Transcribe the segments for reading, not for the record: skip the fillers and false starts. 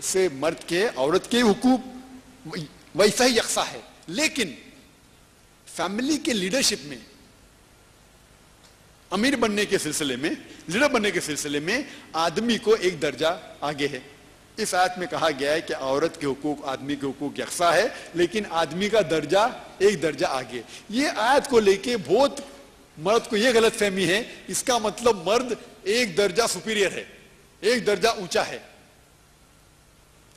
سے مرد کے عورت کے حقوق ویسا ہی یکساں ہے، لیکن فیملی کے لیڈرشپ میں، امیر بننے کے سلسلے میں، لیڈر بننے کے سلسلے میں آدمی کو ایک درجہ آگے ہے۔ اس آیت میں کہا گیا ہے کہ عورت کے حقوق آدمی کے حقوق یکساں ہے، لیکن آدمی کا درجہ ایک درجہ آگے۔ یہ آیت کو لے کے بہت مرد کو یہ غلط فہمی ہے، اس کا مطلب مرد ایک درجہ سپیریئر ہے، ایک درجہ اونچا ہے،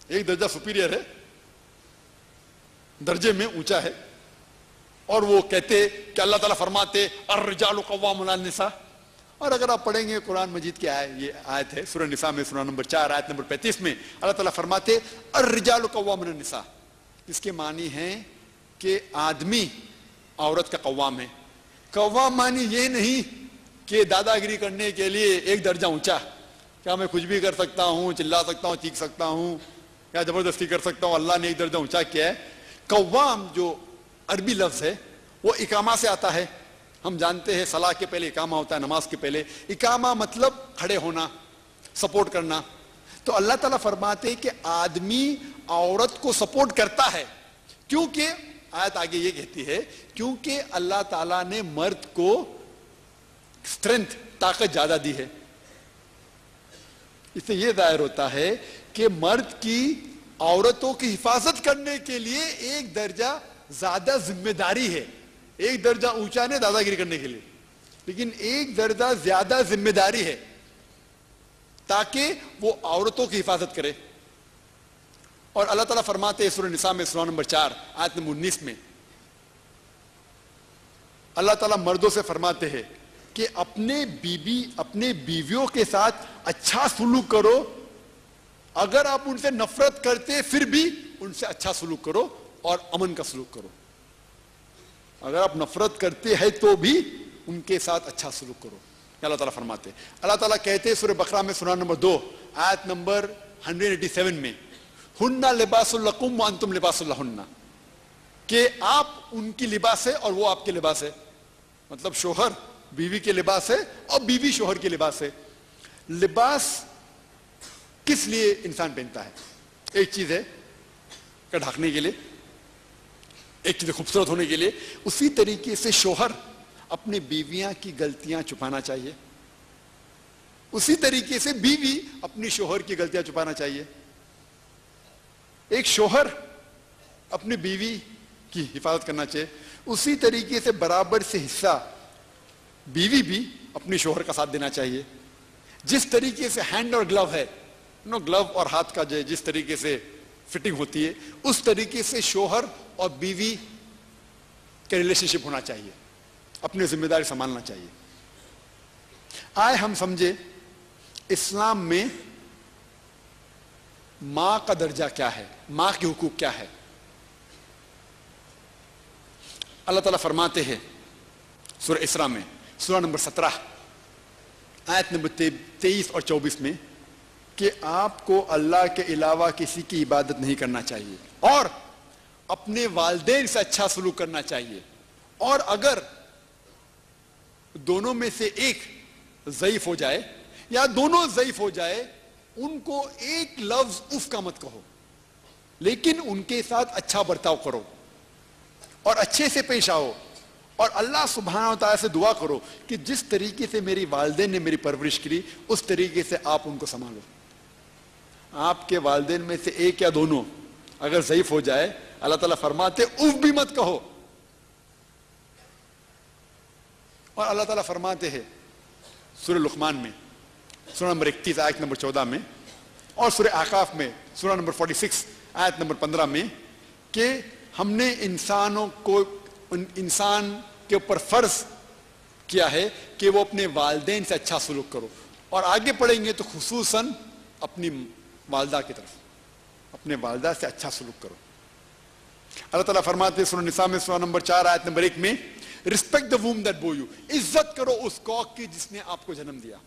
ایک درجہ سپیریئر ہے، درجے میں اونچا ہے۔ اور وہ کہتے کہ اللہ تعالیٰ فرماتے الرجال قوامون علی النساء، اور اگر آپ پڑھیں گے قرآن مجید کی یہ آیت ہے سورہ نساء میں، سورہ نمبر 4 آیت نمبر 35 میں اللہ تعالیٰ فرماتے الرجال قوامون علی النساء، اس کے معنی ہے کہ آدمی عورت کا قوام ہے۔ قوام معنی یہ نہیں کہ دادا گیری کرنے کے لیے ایک درجہ اونچا، کیا میں کچھ بھی کر سکتا ہوں، چلا سکتا ہوں، چیخ سکتا ہوں یا زبردستی کر سکتا ہوں، اللہ نے ایک درجہ اونچا کیا ہے۔ قوام جو عربی لفظ ہے وہ اقامہ سے آتا ہے، ہم جانتے ہیں صلاح کے پہلے اقامہ ہوتا ہے، نماز کے پہلے اقامہ مطلب کھڑے ہونا، سپورٹ کرنا۔ تو اللہ تعالیٰ فرماتے ہیں کہ آدمی عورت کو سپورٹ کرتا ہے، کیونکہ آیت آگے یہ کہتی ہے کیونکہ اللہ تعالیٰ نے مرد کو اسٹرینتھ، طاقت زیادہ دی ہے۔ اس سے یہ ظاہر ہوتا ہے کہ مرد کی عورتوں کی حفاظت کرنے کے لیے ایک درجہ زیادہ ذمہ داری ہے، ایک درجہ اونچا نہیں دادا گیری کرنے کے لیے، لیکن ایک درجہ زیادہ ذمہ داری ہے تاکہ وہ عورتوں کی حفاظت کرے۔ اور اللہ تعالیٰ فرماتے ہیں سورہ نساء میں سورہ نمبر 4 آیت نمبر 19 میں، اللہ تعالیٰ مردوں سے فرماتے ہیں کہ اپنے بیویوں کے ساتھ اچھا سلوک کرو، اگر آپ ان سے نفرت کرتے پھر بھی ان سے اچھا سلوک کرو اور امن کا سلوک کرو۔ اگر آپ نفرت کرتے ہیں تو بھی ان کے ساتھ اچھا سلوک کرو، اللہ تعالیٰ فرماتے ہیں۔ اللہ تعالیٰ کہتے ہیں سورہ بقرہ میں سورہ نمبر 2 آیت نمبر 187 میں ہن لباس لکم وانتم لباس لہن، کہ آپ ان کی لباس ہے اور وہ آپ کے لباس ہے، مطلب شوہر بیوی کے لباس ہے اور بیوی شوہر کے لباس ہے۔ لباس کس لیے انسان پہنتا ہے؟ ایک چیز ہے کہ ڈھانکنے کے لیے، ایک چیز خوبصورت ہونے کے لیے۔ اسی طریقے سے شوہر اپنے بیویاں کی غلطیاں چھپانا چاہیے، اسی طریقے سے بیوی اپنی شوہر کی غلطیاں چھپانا چاہیے۔ ایک شوہر اپنی بیوی کی حفاظت کرنا چاہیے، اسی طریقے سے برابر سے حصہ بیوی بھی اپنی شوہر کا ساتھ دینا چاہیے۔ جس طریقے سے ہینڈ اور گلو ہے، گلو اور ہاتھ کا جس طریقے سے فٹنگ ہوتی ہے، اس طریقے سے شوہر اور بیوی کا ریلیشن شپ ہونا چاہیے، اپنی ذمہ داری سنبھالنا چاہیے۔ آئے ہم سمجھے اسلام میں ماں کا درجہ کیا ہے، ماں کے حقوق کیا ہے۔ اللہ تعالیٰ فرماتے ہیں سورہ اسراء میں سورہ نمبر 17 آیت نمبر 23 اور 24 میں کہ آپ کو اللہ کے علاوہ کسی کی عبادت نہیں کرنا چاہیے اور اپنے والدین سے اچھا سلوک کرنا چاہیے، اور اگر دونوں میں سے ایک ضعیف ہو جائے یا دونوں ضعیف ہو جائے ان کو ایک لفظ اف کا مت کہو، لیکن ان کے ساتھ اچھا برتاؤ کرو اور اچھے سے پیش آؤ، اور اللہ سبحانہ و تعالیٰ سے دعا کرو کہ جس طریقے سے میری والدین نے میری پرورش کی اس طریقے سے آپ ان کو سنبھالو۔ آپ کے والدین میں سے ایک یا دونوں اگر ضعیف ہو جائے اللہ تعالیٰ فرماتے اف بھی مت کہو، اور اللہ تعالیٰ فرماتے ہیں سورہ لقمان میں سورہ نمبر 31 آیت نمبر 14 میں اور سورہ احقاف میں سورہ نمبر 46 آیت نمبر 15 میں کہ ہم نے انسان کے اوپر فرض کیا ہے کہ وہ اپنے والدین سے اچھا سلوک کرو، اور آگے پڑھیں گے تو خصوصاً اپنی والدہ کی طرف، اپنے والدہ سے اچھا سلوک کرو۔ اللہ تعالیٰ فرماتے ہیں سورہ نساء میں سورہ نمبر 4 آیت نمبر 1 میں respect the womb that bore you، عزت کرو اس کوکھ کی جس نے آپ کو جنم دیا۔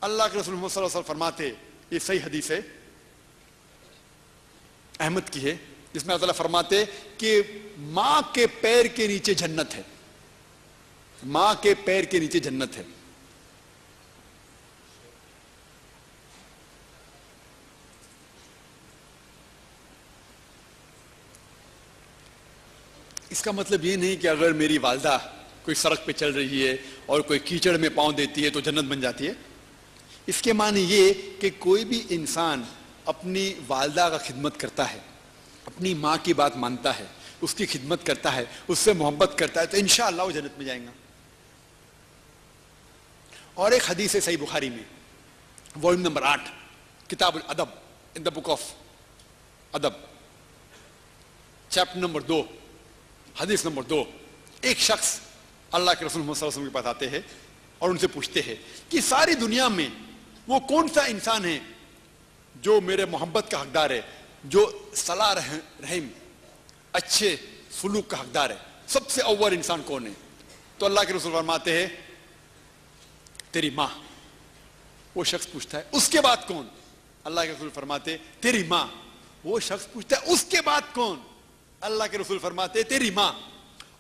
اللہ کے رسول محمد صلی اللہ علیہ وسلم فرماتے، یہ صحیح حدیث ہے احمد کی ہے، جس میں اللہ تعالیٰ فرماتے کہ ماں کے پیر کے نیچے جنت ہے، ماں کے پیر کے نیچے جنت ہے۔ اس کا مطلب یہ نہیں کہ اگر میری والدہ کوئی سڑک پہ چل رہی ہے اور کوئی کیچڑ میں پاؤں دیتی ہے تو جنت بن جاتی ہے. اس کے معنی یہ کہ کوئی بھی انسان اپنی والدہ کا خدمت کرتا ہے, اپنی ماں کی بات مانتا ہے, اس کی خدمت کرتا ہے, اس سے محبت کرتا ہے, تو انشاءاللہ وہ جنت میں جائیں گا. اور ایک حدیث ہے صحیح بخاری میں, والیوم نمبر 8, کتاب الادب, ان دا بک آف ادب, چیپٹر نمبر 2, حدیث نمبر 2. ایک شخص اللہ کے رسول محمد صلی اللہ علیہ وسلم کے پاس آتے ہیں اور ان سے پوچھتے ہیں کہ ساری دنیا میں وہ کون سا انسان ہے جو میرے محبت کا حقدار ہے, جو صلاح رحم اچھے سلوک کا حقدار ہے, سب سے اول انسان کون ہے؟ تو اللہ کے رسول فرماتے ہیں تیری ماں. وہ شخص پوچھتا ہے اس کے بعد کون؟ اللہ کے رسول فرماتے تیری ماں. وہ شخص پوچھتا ہے اس کے بعد کون؟ اللہ کے رسول فرماتے تیری ماں.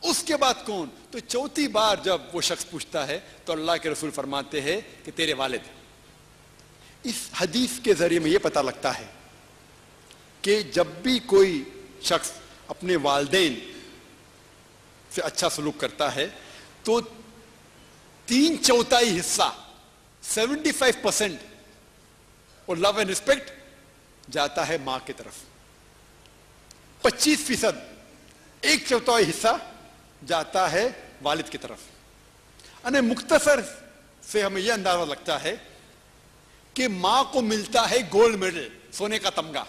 اس کے بعد کون؟ تو چوتھی بار جب وہ شخص پوچھتا ہے تو اللہ کے رسول فرماتے ہیں کہ تیرے والد. اس حدیث کے ذریعے میں یہ پتہ لگتا ہے کہ جب بھی کوئی شخص اپنے والدین سے اچھا سلوک کرتا ہے تو 3/4 حصہ 75% اور لو اینڈ رسپیکٹ جاتا ہے ماں کی طرف, 25% 1/4 حصہ جاتا ہے والد کی طرف. یعنی مختصر سے ہمیں یہ اندازہ لگتا ہے کہ ماں کو ملتا ہے گولڈ میڈل, سونے کا تمغہ,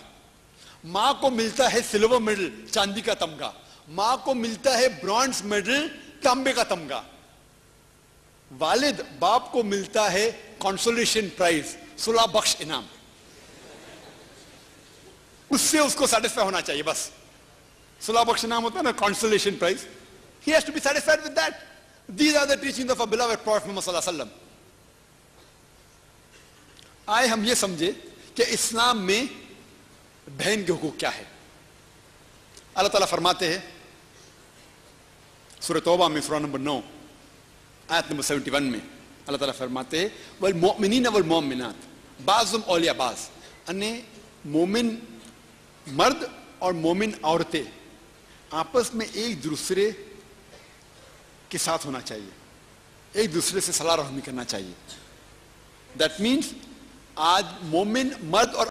ماں کو ملتا ہے سلور میڈل, چاندی کا تمغہ, ماں کو ملتا ہے برونز میڈل, تانبے کا تمغہ. والد باپ کو ملتا ہے کنسولیشن پرائز, صلح بخش انعام. اس سے اس کو سیٹسفائی ہونا چاہیے بس. صلح بخش انعام ہوتا ہے نا, consolation prize. He has to be satisfied with that. These are the teachings of our beloved Prophet Muhammad sallallahu alaihi wasallam. آئے ہم یہ سمجھے کہ اسلام میں بہن کے حقوق کیا ہے. اللہ تعالیٰ فرماتے ہیں سورہ توبہ میں, سورہ نمبر 9 آیت نمبر 71 میں, اللہ تعالیٰ فرماتے ہیں والمؤمنین والمؤمنات بعضهم اولیاء بعض. یعنی مومن مرد اور مومن عورتیں آپس میں ایک دوسرے کے ساتھ ہونا چاہیے, ایک دوسرے سے صلاح رحمی کرنا چاہیے. دیٹ مینس آج مومن مرد اور